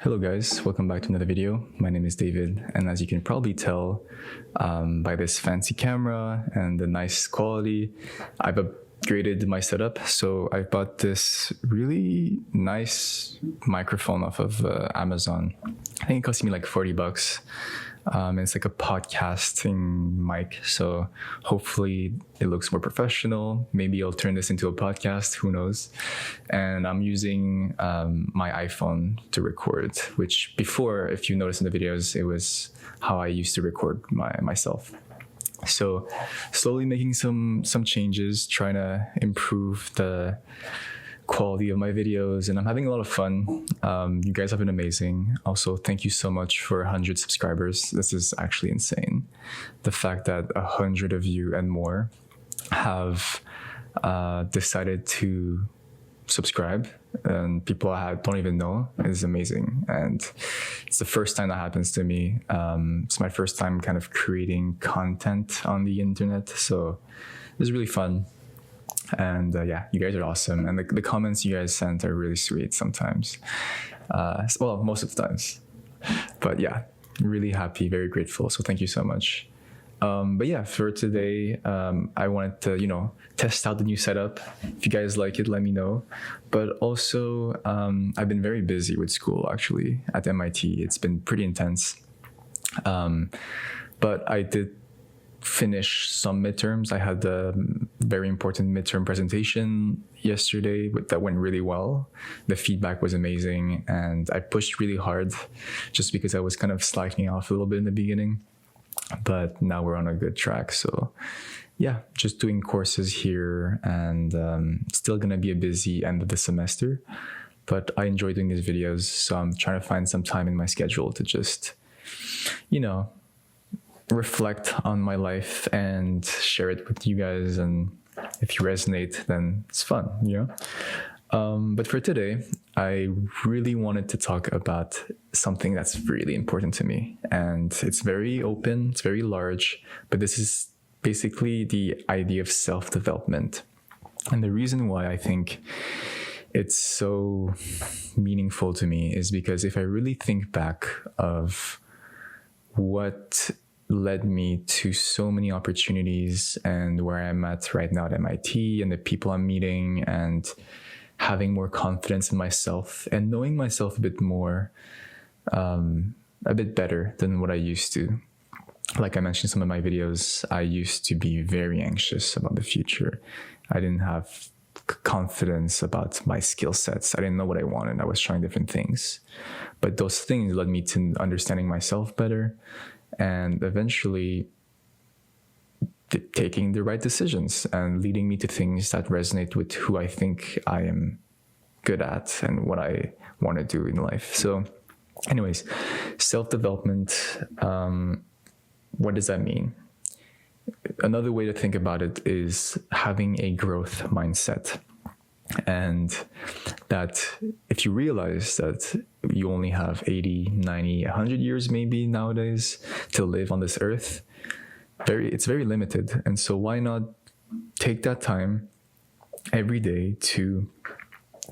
Hello guys, welcome back to another video. My name is David, and as you can probably tell by this fancy camera and the nice quality, I've upgraded my setup. So I bought this really nice microphone off of Amazon. I think it cost me like $40. It's like a podcasting mic, so hopefully it looks more professional. Maybe I'll turn this into a podcast, who knows. And I'm using my iPhone to record, which before, if you notice in the videos, it was how I used to record myself. So slowly making some changes, trying to improve the quality of my videos, and I'm having a lot of fun. You guys have been amazing. Also, thank you so much for 100 subscribers. This is actually insane. The fact that 100 of you and more have decided to subscribe, and people I don't even know, is amazing. And it's the first time that happens to me. It's my first time kind of creating content on the internet, so it's really fun. And yeah, you guys are awesome, and the comments you guys sent are really sweet sometimes. Well, most of the times. But yeah, really happy, very grateful. So thank you so much. But yeah, for today, I wanted to, test out the new setup. If you guys like it, let me know. But also, I've been very busy with school actually at MIT. It's been pretty intense. But I did finish some midterms. I had a very important midterm presentation yesterday that went really well. The feedback was amazing, and I pushed really hard just because I was kind of slacking off a little bit in the beginning. But now we're on a good track. So yeah, just doing courses here, and still gonna be a busy end of the semester. But I enjoy doing these videos, so I'm trying to find some time in my schedule to just, reflect on my life and share it with you guys. And if you resonate, then it's fun, But for today, I really wanted to talk about something that's really important to me. And it's very open, it's very large, but this is basically the idea of self-development. And the reason why I think it's so meaningful to me is because if I really think back of what led me to so many opportunities and where I'm at right now at MIT, and the people I'm meeting, and having more confidence in myself and knowing myself a bit more, a bit better than what I used to. Like I mentioned in some of my videos, I used to be very anxious about the future. I didn't have confidence about my skill sets. I didn't know what I wanted. I was trying different things. But those things led me to understanding myself better, and eventually taking the right decisions and leading me to things that resonate with who I think I am good at and what I want to do in life. So anyways, self-development, what does that mean? Another way to think about it is having a growth mindset. And that if you realize that you only have 80, 90, 100 years maybe nowadays to live on this earth, it's very limited. And so why not take that time every day to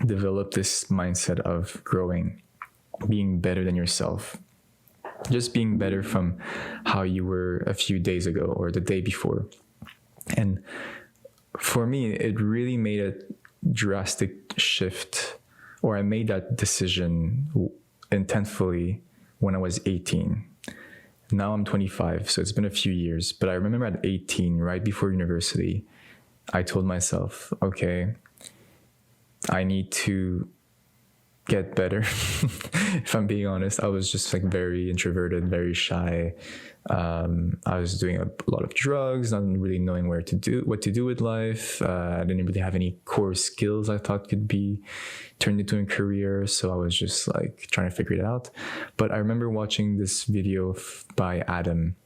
develop this mindset of growing, being better than yourself, just being better from how you were a few days ago or the day before. And for me, it really made a drastic shift, or I made that decision intentfully when I was 18. Now I'm 25, so it's been a few years, but I remember at 18, right before university, I told myself, okay, I need to get better. If I'm being honest, I was just very introverted, very shy. I was doing a lot of drugs, not really knowing what to do with life. I didn't really have any core skills I thought could be turned into a career. So I was just trying to figure it out. But I remember watching this video by Adam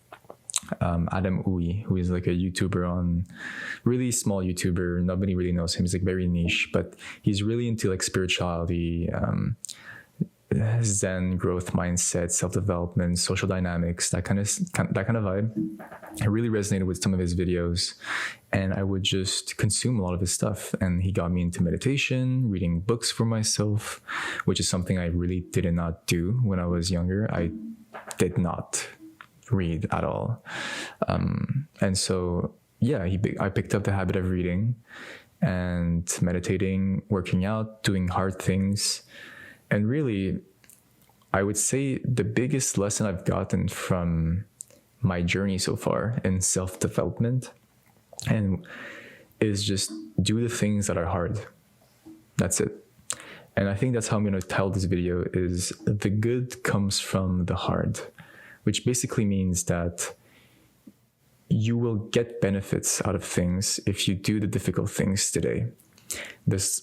Uy, who is a YouTuber really small YouTuber. Nobody really knows him. He's very niche, but he's really into spirituality, Zen, growth mindset, self-development, social dynamics, that kind of vibe. I really resonated with some of his videos, and I would just consume a lot of his stuff. And he got me into meditation, reading books for myself, which is something I really did not do when I was younger. I did not read at all. And so, yeah, I picked up the habit of reading and meditating, working out, doing hard things. And really, I would say the biggest lesson I've gotten from my journey so far in self-development and is just do the things that are hard. That's it. And I think that's how I'm going to tell this video is the good comes from the hard, which basically means that you will get benefits out of things if you do the difficult things today. There's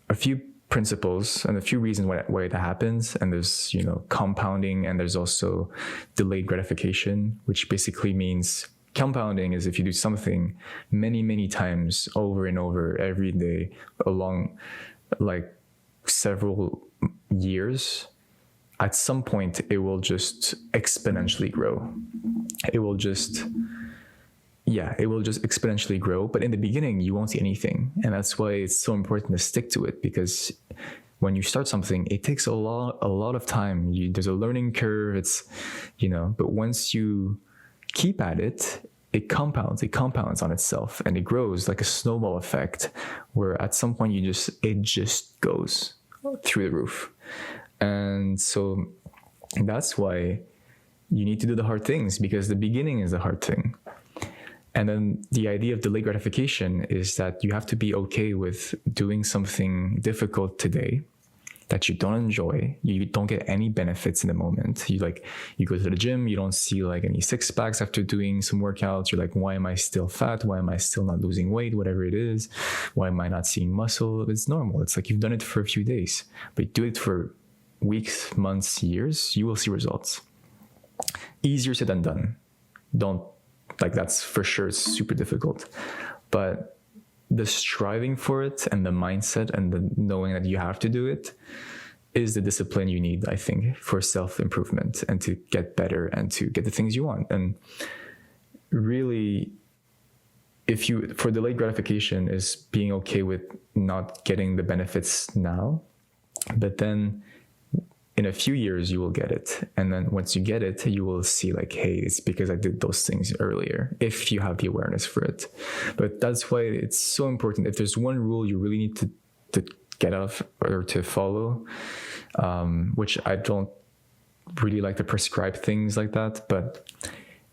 a few principles and a few reasons why that happens, and there's compounding, and there's also delayed gratification, which basically means compounding is if you do something many times over and over every day along like several years, at some point it will just exponentially grow. It will just exponentially grow. But in the beginning, you won't see anything. And that's why it's so important to stick to it, because when you start something, it takes a lot of time. There's a learning curve. But once you keep at it, it compounds on itself, and it grows like a snowball effect, where at some point it just goes through the roof. And so that's why you need to do the hard things, because the beginning is the hard thing. And then the idea of delayed gratification is that you have to be okay with doing something difficult today that you don't enjoy. You don't get any benefits in the moment. You go to the gym, you don't see like any six packs after doing some workouts. You're like, why am I still fat? Why am I still not losing weight? Whatever it is. Why am I not seeing muscle? It's normal. It's like you've done it for a few days, but do it for weeks, months, years, you will see results. Easier said than done. That's for sure super difficult, but the striving for it and the mindset and the knowing that you have to do it is the discipline you need, I think, for self-improvement and to get better and to get the things you want. And really, for delayed gratification is being okay with not getting the benefits now, but then in a few years, you will get it. And then once you get it, you will see like, hey, it's because I did those things earlier, if you have the awareness for it. But that's why it's so important. If there's one rule you really need to get off or to follow, which I don't really like to prescribe things like that. But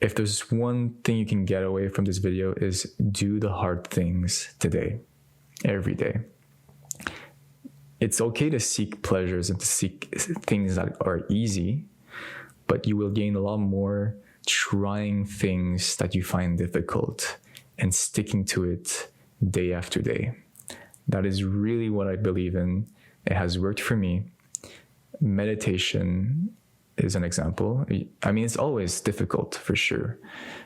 if there's one thing you can get away from this video is do the hard things today, every day. It's okay to seek pleasures and to seek things that are easy, but you will gain a lot more trying things that you find difficult and sticking to it day after day. That is really what I believe in. It has worked for me. Meditation is an example. I mean, it's always difficult for sure.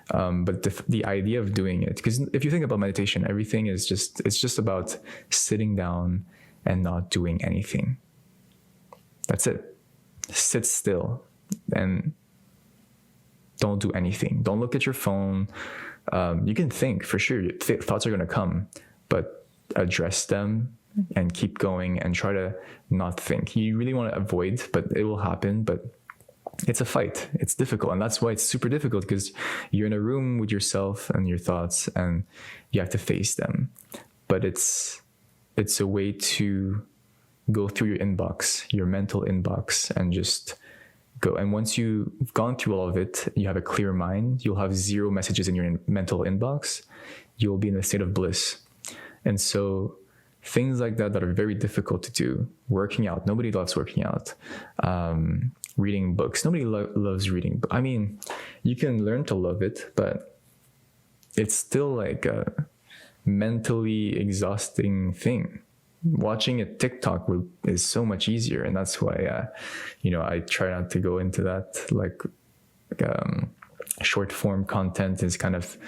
But the idea of doing it, because if you think about meditation, everything is it's just about sitting down and not doing anything. That's it. Sit still and don't do anything. Don't look at your phone. You can think, for sure. Thoughts are going to come, but address them and keep going and try to not think. You really want to avoid, but it will happen. But it's a fight. It's difficult. And that's why it's super difficult, because you're in a room with yourself and your thoughts and you have to face them. But it's a way to go through your inbox, your mental inbox, and just go. And once you've gone through all of it, you have a clear mind, you'll have 0 messages in your mental inbox, you'll be in a state of bliss. And so things like that are very difficult to do. Working out, nobody loves working out. Reading books, nobody loves reading. I mean, you can learn to love it, but it's still like a mentally exhausting thing. Watching a TikTok is so much easier, and that's why I try not to go into that. Like short form content is kind of,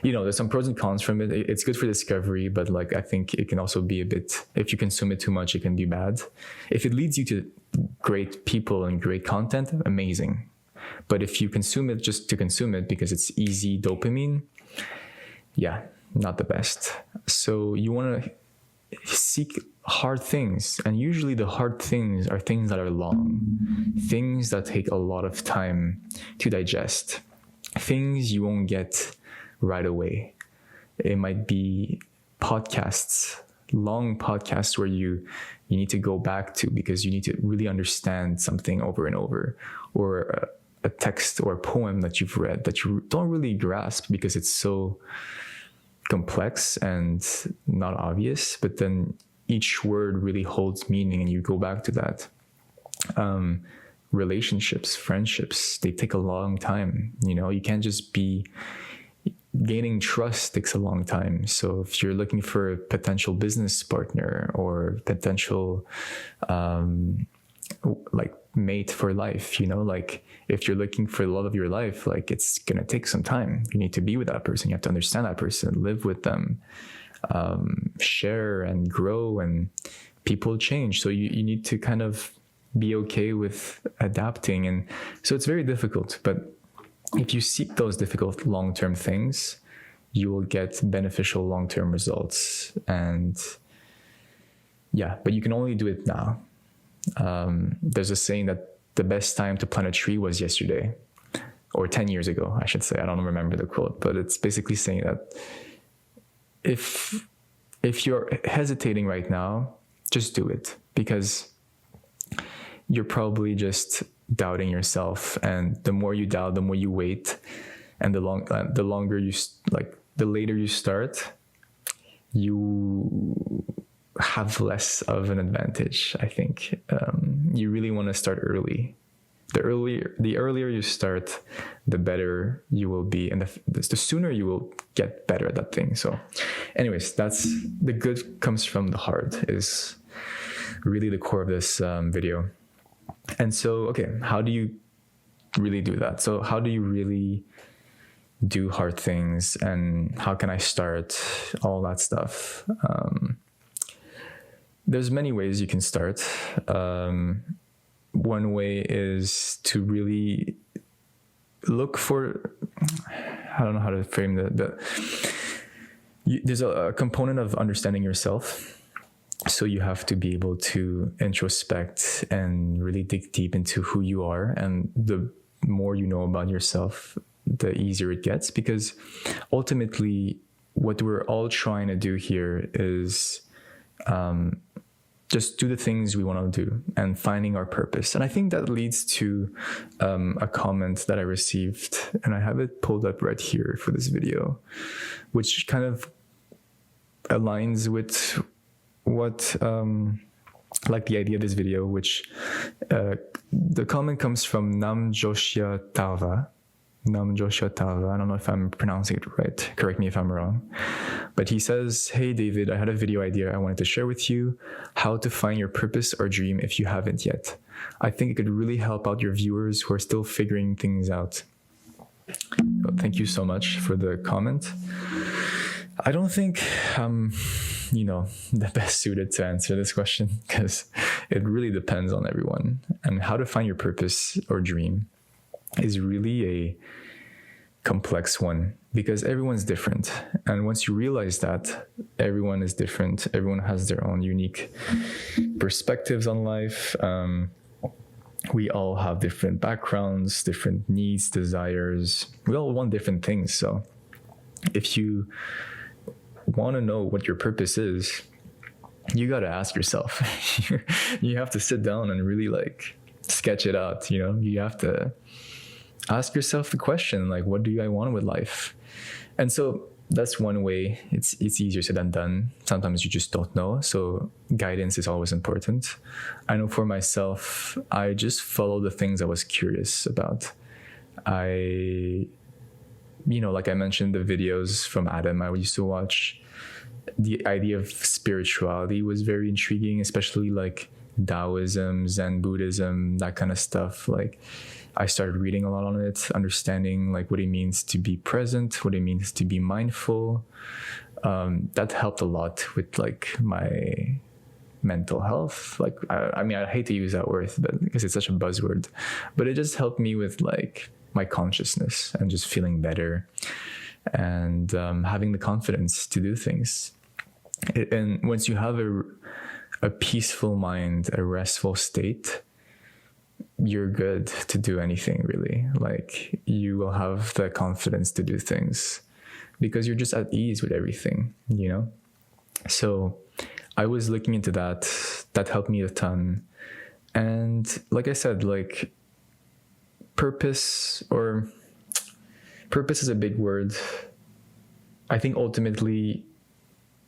there's some pros and cons from it. It's good for discovery, but I think it can also be a bit, if you consume it too much, it can be bad. If it leads you to great people and great content, amazing. But if you consume it just to consume it because it's easy dopamine, yeah, not the best. So you want to seek hard things, and usually the hard things are things that are long, things that take a lot of time to digest, things you won't get right away. It might be podcasts, long podcasts where you need to go back to because you need to really understand something over and over, or a text or a poem that you've read that you don't really grasp because it's so complex and not obvious, but then each word really holds meaning and you go back to that. Relationships, friendships, they take a long time. You can't just be gaining trust takes a long time. So if you're looking for a potential business partner or potential like mate for life, like if you're looking for the love of your life, like it's gonna take some time. You need to be with that person, you have to understand that person, live with them, share and grow, and people change, so you need to kind of be okay with adapting. And so it's very difficult, but if you seek those difficult long-term things, you will get beneficial long-term results. And yeah, but you can only do it now. There's a saying that the best time to plant a tree was yesterday, or 10 years ago, I should say. I don't remember the quote, but it's basically saying that if you're hesitating right now, just do it, because you're probably just doubting yourself, and the more you doubt, the more you wait, and the longer you the later you start, you have less of an advantage. I think you really want to start early. The earlier you start, the better you will be, and the sooner you will get better at that thing. So anyways, that's the good comes from the hard is really the core of this video. And so, okay, how do you really do that? So how do you really do hard things, and how can I start all that stuff? There's many ways you can start. One way is to really look for, I don't know how to frame that, but there's a component of understanding yourself. So you have to be able to introspect and really dig deep into who you are. And the more you know about yourself, the easier it gets, because ultimately what we're all trying to do here is just do the things we want to do and finding our purpose. And I think that leads to a comment that I received, and I have it pulled up right here for this video, which kind of aligns with what like the idea of this video, which the comment comes from Nam Joshua Tava. I don't know if I'm pronouncing it right. Correct me if I'm wrong. But he says, "Hey David, I had a video idea I wanted to share with you. How to find your purpose or dream if you haven't yet. I think it could really help out your viewers who are still figuring things out." Well, thank you so much for the comment. I don't think the best suited to answer this question, because it really depends on everyone. And how to find your purpose or dream is really a complex one, because everyone's different. And once you realize that everyone is different, everyone has their own unique perspectives on life. We all have different backgrounds, different needs, desires. We all want different things. So if you want to know what your purpose is, you got to ask yourself. You have to sit down and really sketch it out. You have to ask yourself the question, what do I want with life? And so that's one way. It's easier said than done. Sometimes you just don't know. So guidance is always important. I know for myself, I just follow the things I was curious about. Like I mentioned, the videos from Adam I used to watch, the idea of spirituality was very intriguing, especially Taoism, Zen Buddhism, that kind of stuff. I started reading a lot on it, understanding what it means to be present, what it means to be mindful. That helped a lot with my mental health. Like, I mean, I hate to use that word, but because it's such a buzzword, but it just helped me with like my consciousness and just feeling better and having the confidence to do things. And once you have a peaceful mind, a restful state, you're good to do anything really. Like, you will have the confidence to do things because you're just at ease with everything, you know? So I was looking into that. That helped me a ton. And like I said, like, purpose is a big word. I think ultimately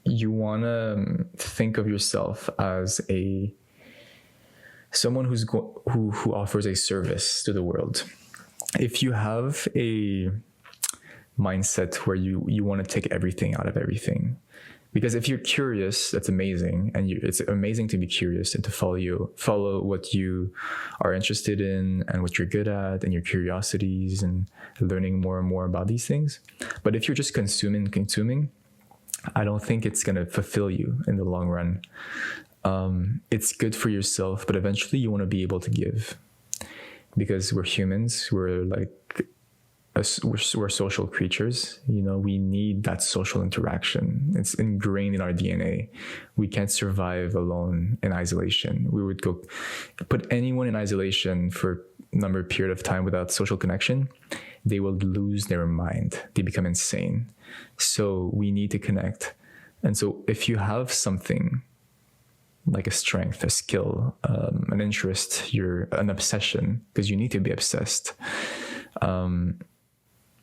you want to think of yourself as someone who offers a service to the world. If you have a mindset where you want to take everything out of everything, because if you're curious, that's amazing, and it's amazing to be curious and to follow what you are interested in and what you're good at and your curiosities and learning more and more about these things. But if you're just consuming, I don't think it's going to fulfill you in the long run. It's good for yourself, but eventually you want to be able to give, because we're humans. We're social creatures, you know. We need that social interaction. It's ingrained in our DNA. We can't survive alone in isolation. We would go put anyone in isolation for a number of period of time without social connection, they will lose their mind. They become insane. So we need to connect. And so if you have something like a strength, a skill, an interest, an obsession, because you need to be obsessed,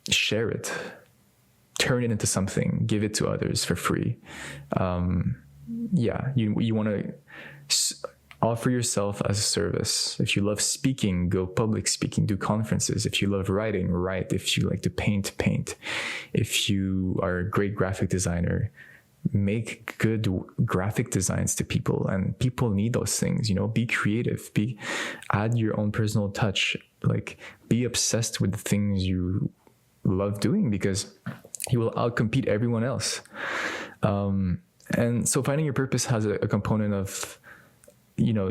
share it, turn it into something, give it to others for free. You want to offer yourself as a service. If you love speaking, go public speaking, do conferences. If you love writing, write. If you like to paint. If you are a great graphic designer, make good graphic designs to people, and people need those things, you know. Be creative, add your own personal touch, like, be obsessed with the things you love doing, because you will outcompete everyone else. And so finding your purpose has a component of, you know,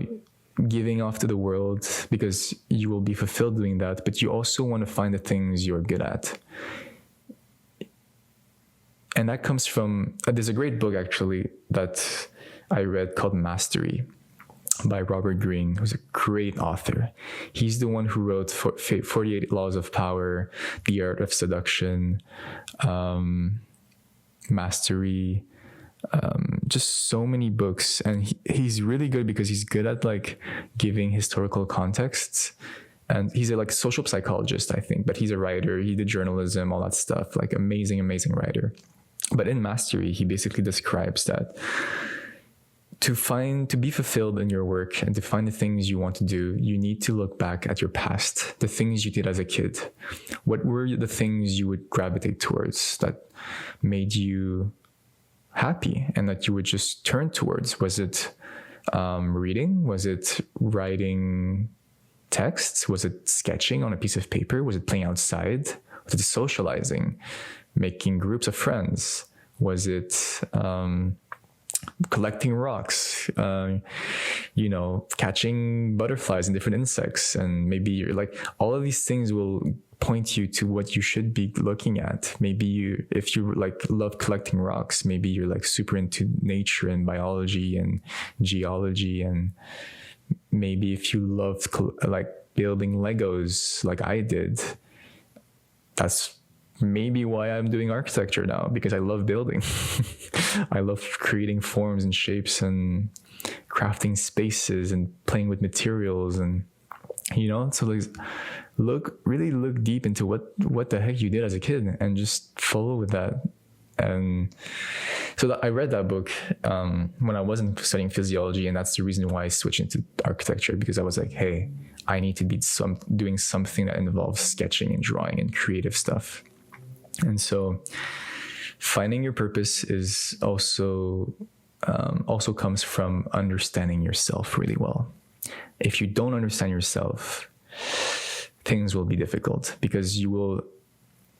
giving off to the world, because you will be fulfilled doing that, but you also want to find the things you're good at. And that comes from, there's a great book actually that I read called Mastery by Robert Greene, who's a great author. He's the one who wrote 48 Laws of Power, The Art of Seduction, Mastery, just so many books. And he's really good because he's good at like giving historical contexts. And he's a social psychologist, I think, but he's a writer. He did journalism, all that stuff, like amazing writer. But in Mastery, he basically describes that to be fulfilled in your work and to find the things you want to do, you need to look back at your past, the things you did as a kid. What were the things you would gravitate towards that made you happy and that you would just turn towards? Was it reading? Was it writing texts? Was it sketching on a piece of paper? Was it playing outside? Was it socializing? Making groups of friends? Was it collecting rocks? Catching butterflies and different insects? And maybe you're like, all of these things will point you to what you should be looking at. Maybe if you love collecting rocks, maybe you're super into nature and biology and geology. And maybe if you love building Legos like I did, that's maybe why I'm doing architecture now, because I love building. I love creating forms and shapes and crafting spaces and playing with materials, and so really look deep into what the heck you did as a kid and just follow with that. And so I read that book when I wasn't studying physiology, and that's the reason why I switched into architecture, because I was like, hey, I need to be doing something that involves sketching and drawing and creative stuff. And so finding your purpose is also comes from understanding yourself really well. If you don't understand yourself, things will be difficult, because you will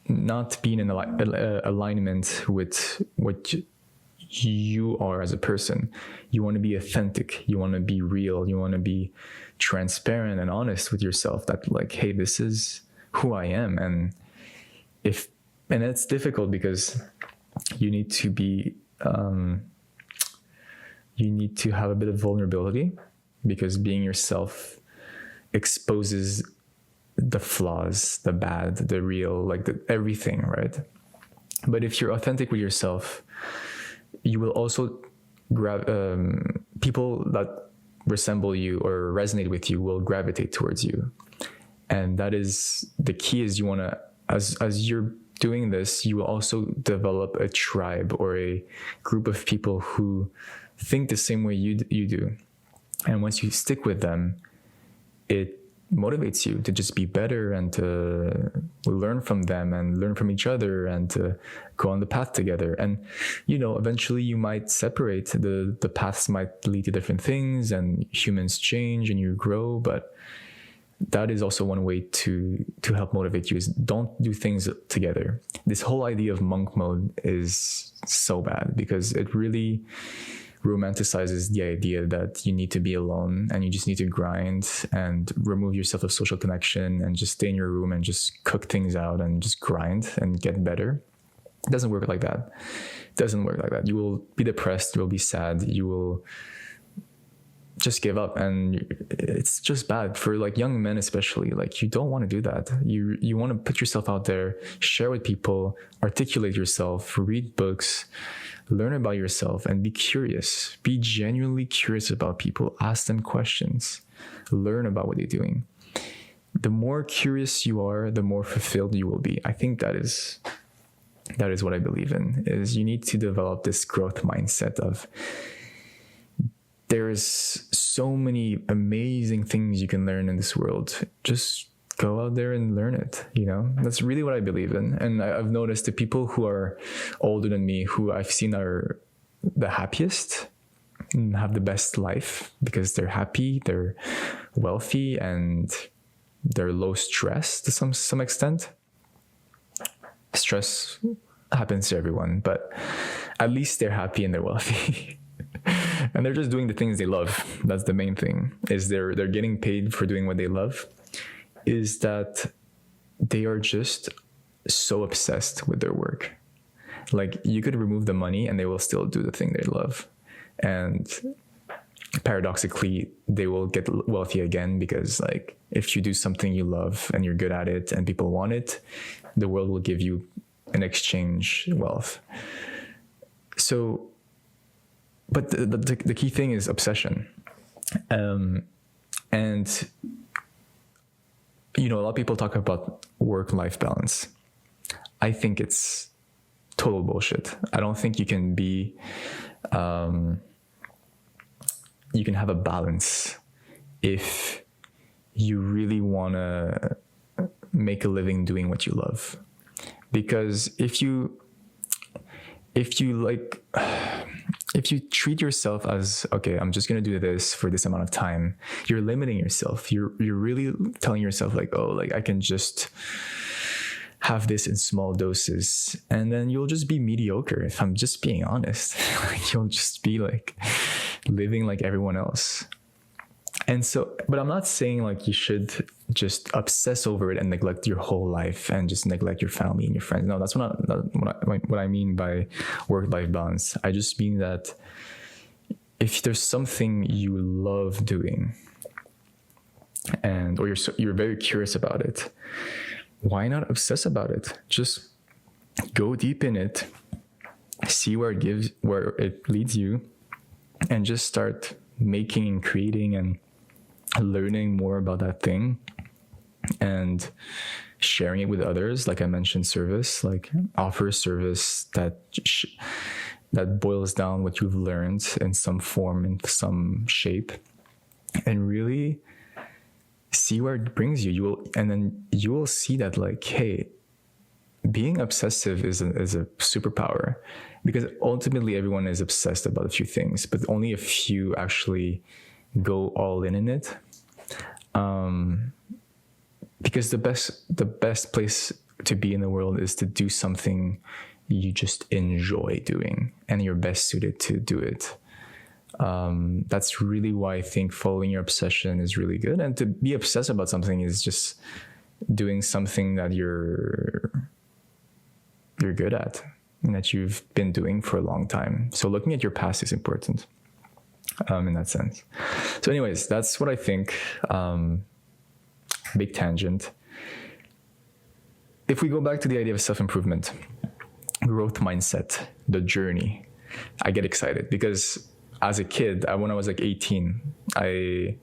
not be in alignment with what you are as a person. You want to be authentic. You want to be real. You want to be transparent and honest with yourself, that like, hey, this is who I am. And it's difficult because you need to be, you need to have a bit of vulnerability, because being yourself exposes the flaws, the bad, the real, like everything, right? But if you're authentic with yourself, you will also grab people that resemble you or resonate with you will gravitate towards you. And that is the key. Is you want to, as you're doing this, you will also develop a tribe or a group of people who think the same way you do. And once you stick with them, it motivates you to just be better and to learn from them and learn from each other and to go on the path together. And, eventually you might separate. The paths might lead to different things, and humans change and you grow. But that is also one way to help motivate you, is don't do things together. This whole idea of monk mode is so bad, because it really romanticizes the idea that you need to be alone and you just need to grind and remove yourself of social connection and just stay in your room and just cook things out and just grind and get better. It doesn't work like that. You will be depressed, you will be sad, you will just give up, and it's just bad for like young men especially. Like, you don't want to do that. You want to put yourself out there, share with people, articulate yourself, read books, learn about yourself, and be curious. Be genuinely curious about people. Ask them questions. Learn about what they're doing. The more curious you are, the more fulfilled you will be. I think that is what I believe in, is you need to develop this growth mindset of, there's so many amazing things you can learn in this world. Just go out there and learn it. That's really what I believe in. And I've noticed the people who are older than me, who I've seen are the happiest and have the best life, because they're happy, they're wealthy, and they're low stress to some extent. Stress happens to everyone, but at least they're happy and they're wealthy. And they're just doing the things they love. That's the main thing, is they're getting paid for doing what they love. Is that they are just so obsessed with their work. Like, you could remove the money and they will still do the thing they love. And paradoxically, they will get wealthy again, because like, if you do something you love and you're good at it and people want it, the world will give you in exchange wealth. So, but the key thing is obsession. And a lot of people talk about work-life balance. I think it's total bullshit. I don't think you can be, you can have a balance if you really want to make a living doing what you love. Because if you treat yourself as, okay, I'm just going to do this for this amount of time, you're limiting yourself. You're really telling yourself like, oh, like I can just have this in small doses, and then you'll just be mediocre. If I'm just being honest, you'll just be like living like everyone else. And so, but I'm not saying like you should just obsess over it and neglect your whole life and just neglect your family and your friends. No, that's not what I mean by work-life balance. I just mean that if there's something you love doing, or you're very curious about it, why not obsess about it? Just go deep in it, see where it leads you, and just start making and creating and learning more about that thing and sharing it with others. Like I mentioned, service, like offer a service that boils down what you've learned in some form, in some shape, and really see where it brings you. Then you will see that like, hey, being obsessive is a superpower, because ultimately everyone is obsessed about a few things, but only a few actually go all in it. Because the best place to be in the world is to do something you just enjoy doing and you're best suited to do it. That's really why I think following your obsession is really good. And to be obsessed about something is just doing something that you're good at and that you've been doing for a long time. So looking at your past is important in that sense. So anyways, that's what I think. Big tangent. If we go back to the idea of self-improvement, growth mindset, the journey, I get excited because as a kid, when I was like 18, I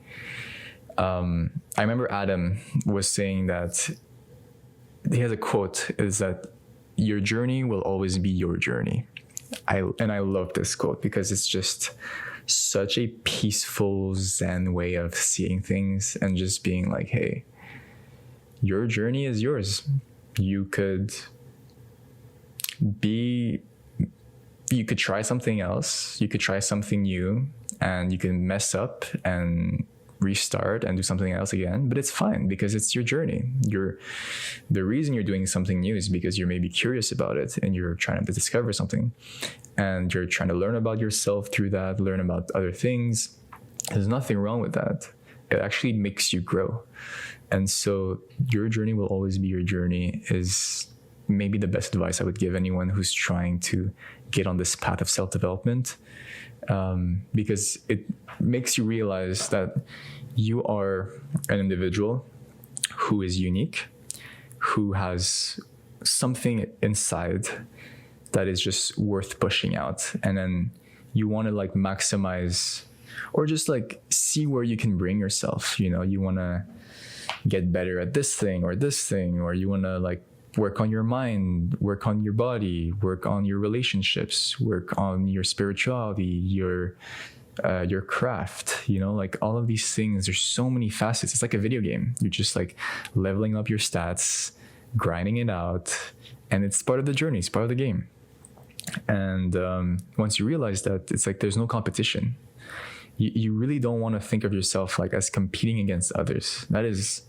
remember Adam was saying that he has a quote, is that your journey will always be your journey. I love this quote because it's just such a peaceful Zen way of seeing things and just being like, hey, your journey is yours. You could try something else, you could try something new, and you can mess up and restart and do something else again, but it's fine because it's your journey. The reason you're doing something new is because you're maybe curious about it and you're trying to discover something and you're trying to learn about yourself through that, learn about other things. There's nothing wrong with that. It actually makes you grow. And so your journey will always be your journey is maybe the best advice I would give anyone who's trying to get on this path of self-development, because it makes you realize that you are an individual who is unique, who has something inside that is just worth pushing out. And then you want to like maximize or just like see where you can bring yourself. You know, you want to get better at this thing, or you want to like work on your mind, work on your body, work on your relationships, work on your spirituality, your craft, you know, like all of these things. There's so many facets. It's like a video game. You're just like leveling up your stats, grinding it out, and it's part of the journey. It's part of the game. And once you realize that, it's like there's no competition. You really don't want to think of yourself like as competing against others. That is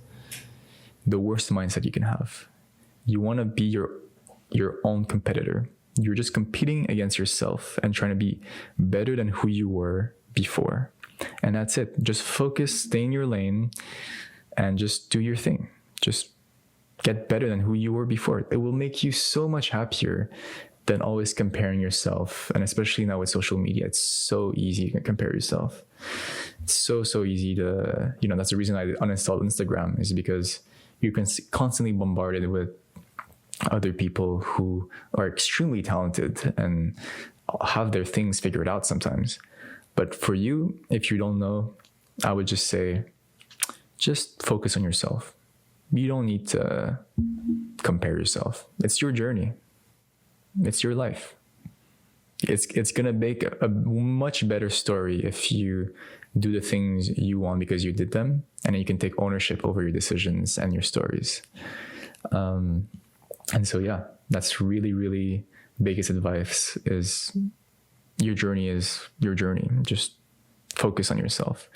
the worst mindset you can have. You want to be your own competitor. You're just competing against yourself and trying to be better than who you were before. And that's it. Just focus, stay in your lane, and just do your thing. Just get better than who you were before. It will make you so much happier than always comparing yourself. And especially now with social media, it's so easy to compare yourself. It's so easy to, that's the reason I uninstalled Instagram, is because you're constantly bombarded with other people who are extremely talented and have their things figured out sometimes. But for you, if you don't know, I would just say, just focus on yourself. You don't need to compare yourself. It's your journey. It's your life. It's going to make a much better story if you do the things you want because you did them, and then you can take ownership over your decisions and your stories. And so, yeah, that's really, really biggest advice is your journey is your journey. Just focus on yourself.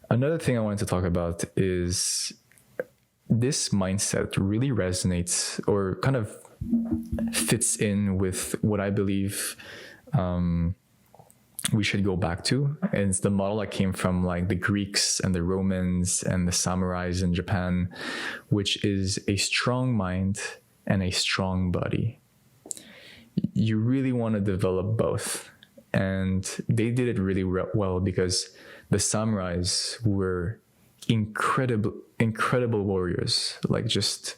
Another thing I wanted to talk about is this mindset really resonates or kind of fits in with what I believe we should go back to. And it's the model that came from like the Greeks and the Romans and the samurais in Japan, which is a strong mind and a strong body. You really want to develop both. And they did it really well because the samurais were incredible warriors, like just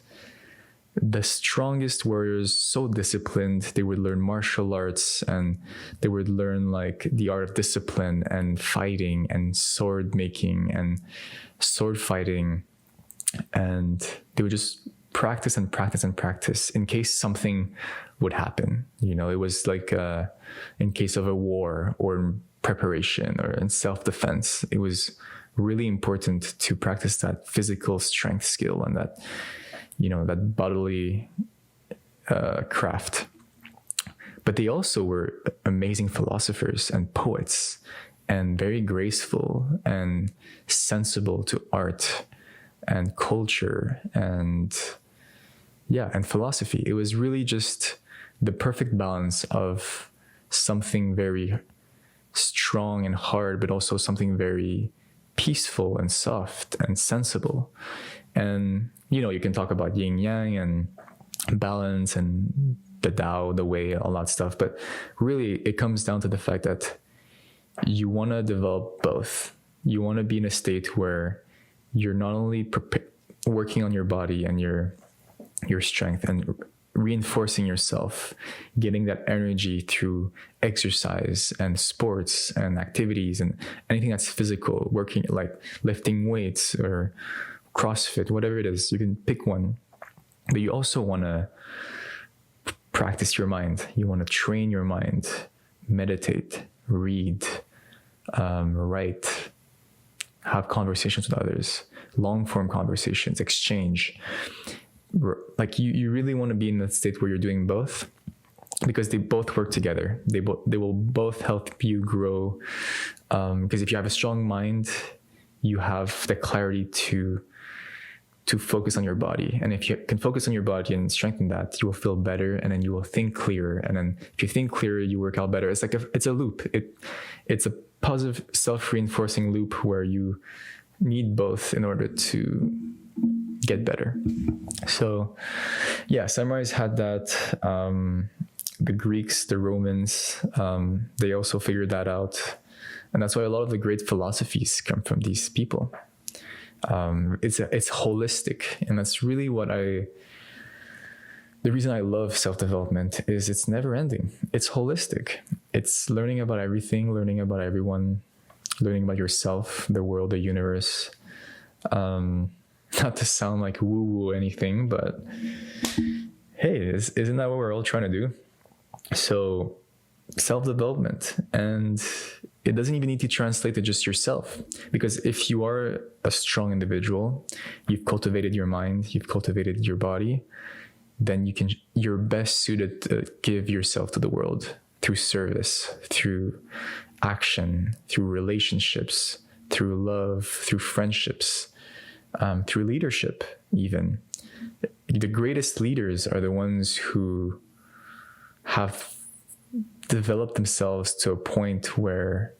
the strongest warriors, so disciplined. They would learn martial arts and they would learn like the art of discipline and fighting and sword making and sword fighting. And they would just practice and practice and practice in case something would happen. You know, it was like in case of a war or preparation or in self-defense. It was really important to practice that physical strength skill and that, that bodily craft. But they also were amazing philosophers and poets and very graceful and sensible to art and culture and philosophy. It was really just the perfect balance of something very strong and hard, but also something very peaceful and soft and sensible. And, you can talk about yin yang and balance and the Tao, the way, all that stuff. But really, it comes down to the fact that you want to develop both. You want to be in a state where you're not only working on your body and your strength and reinforcing yourself, getting that energy through exercise and sports and activities and anything that's physical, working like lifting weights or CrossFit, whatever it is, you can pick one. But you also want to practice your mind. You want to train your mind, meditate, read, write, have conversations with others, long form conversations, exchange. Like you really want to be in that state where you're doing both, because they both work together. They will both help you grow. Because if you have a strong mind, you have the clarity to focus on your body. And if you can focus on your body and strengthen that, you will feel better, and then you will think clearer. And then if you think clearer, you work out better. It's like it's a loop. It's a positive self-reinforcing loop where you need both in order to get better. So yeah, samurais had that. The Greeks, the Romans, they also figured that out. And that's why a lot of the great philosophies come from these people. It's holistic, and that's really the reason I love self-development is it's never ending. It's holistic. It's learning about everything, learning about everyone, learning about yourself, the world, the universe. Not to sound like woo-woo or anything, but hey, isn't that what we're all trying to do? So self-development, and it doesn't even need to translate to just yourself, because if you are a strong individual, you've cultivated your mind, you've cultivated your body, then you're best suited to give yourself to the world through service, through action, through relationships, through love, through friendships, through leadership even. The greatest leaders are the ones who have developed themselves to a point where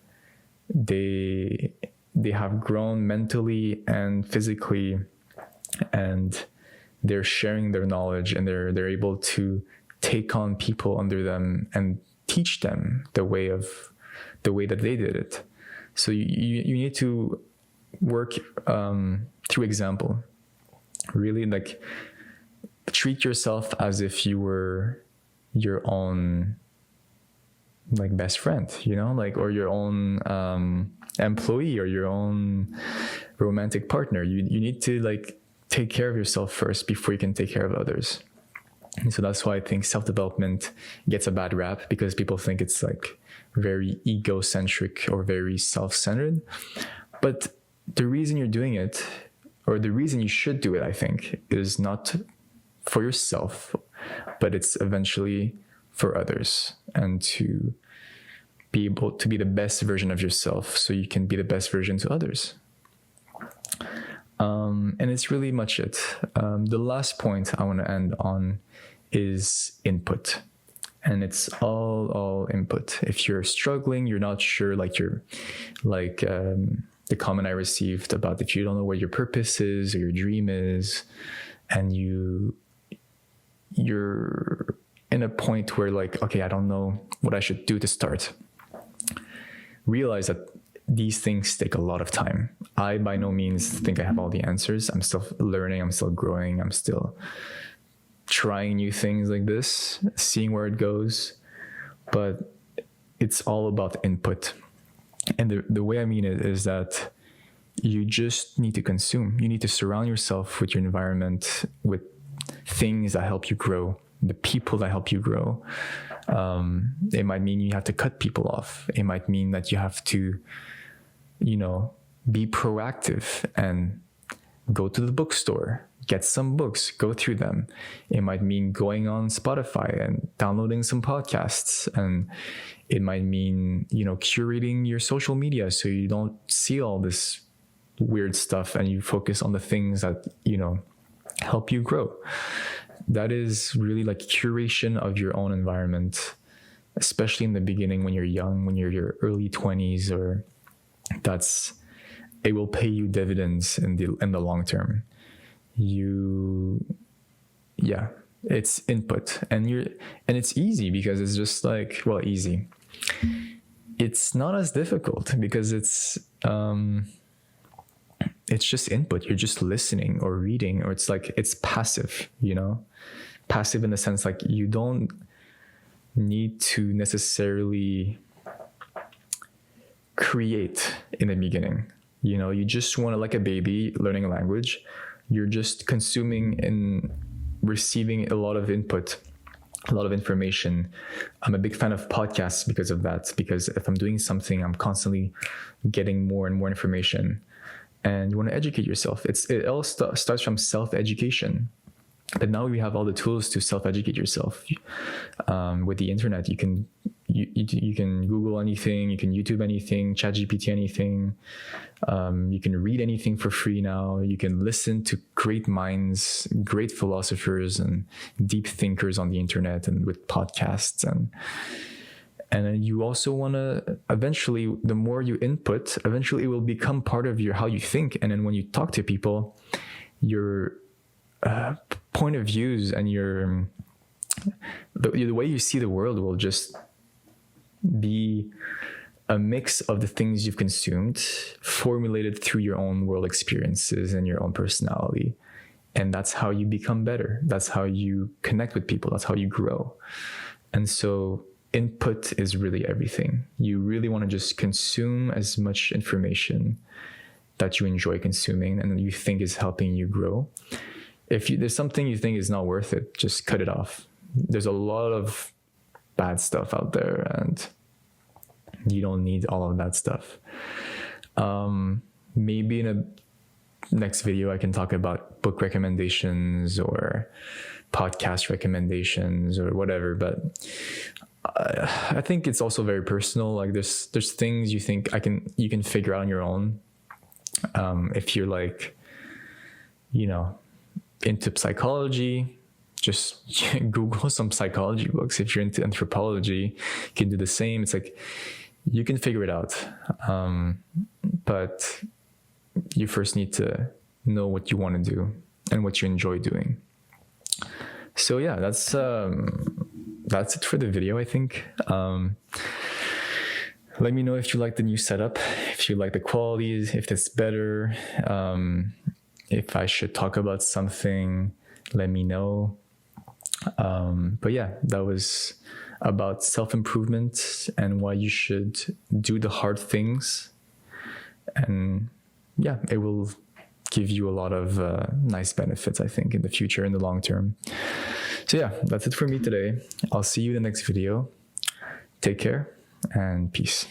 they have grown mentally and physically, and they're sharing their knowledge, and they're able to take on people under them and teach them the way that they did it. So you need to work through example. Really, like, treat yourself as if you were your own like best friend, like, or your own employee or your own romantic partner. You need to like take care of yourself first before you can take care of others. And so that's why I think self-development gets a bad rap, because people think it's like very egocentric or very self-centered. But the reason you're doing it, or the reason you should do it, I think, is not for yourself, but it's eventually for others, and to be able to be the best version of yourself so you can be the best version to others. And it's really much it. The last point I want to end on is input. And it's all input. If you're struggling, you're not sure, like the comment I received about if you don't know what your purpose is or your dream is, and you're in a point where like, okay, I don't know what I should do to start. Realize that these things take a lot of time. I by no means think I have all the answers. I'm still learning, I'm still growing, I'm still trying new things like this, seeing where it goes. But it's all about input. And the way I mean it is that you just need to consume. You need to surround yourself with your environment, with things that help you grow, the people that help you grow. It might mean you have to cut people off. It might mean that you have to, be proactive and go to the bookstore, get some books, go through them. It might mean going on Spotify and downloading some podcasts. And it might mean, curating your social media so you don't see all this weird stuff and you focus on the things that, help you grow. that is really like curation of your own environment, especially in the beginning when you're young, when you're your early 20s, or it will pay you dividends in the long term. It's input, and it's easy because it's just like, well, easy. It's not as difficult because it's just input. You're just listening or reading, or it's passive, passive in the sense like you don't need to necessarily create in the beginning. You just want to, like a baby learning a language, you're just consuming and receiving a lot of input, a lot of information. I'm a big fan of podcasts because of that, because if I'm doing something, I'm constantly getting more and more information, and you want to educate yourself. It all starts from self-education. But now we have all the tools to self-educate yourself. With the internet, you can Google anything, you can YouTube anything, ChatGPT anything. You can read anything for free now. You can listen to great minds, great philosophers, and deep thinkers on the internet and with podcasts. And then you also want to, eventually, the more you input, eventually it will become part of how you think. And then when you talk to people, your point of views and the way you see the world will just be a mix of the things you've consumed, formulated through your own world experiences and your own personality. And that's how you become better. That's how you connect with people. That's how you grow. And so input is really everything. You really want to just consume as much information that you enjoy consuming and that you think is helping you grow. If there's something you think is not worth it, just cut it off. There's a lot of bad stuff out there, and you don't need all of that stuff. Maybe in a next video, I can talk about book recommendations or podcast recommendations or whatever. But I think it's also very personal. Like there's things you think you can figure out on your own. If you're like, into psychology, just Google some psychology books. If you're into anthropology, you can do the same. It's like you can figure it out, but you first need to know what you want to do and what you enjoy doing. So yeah, that's it for the video, I think. Let me know if you like the new setup, if you like the qualities, if it's better. If I should talk about something, let me know. But yeah, that was about self-improvement and why you should do the hard things. And yeah, it will give you a lot of nice benefits, I think, in the future, in the long term. So yeah, that's it for me today. I'll see you in the next video. Take care and peace.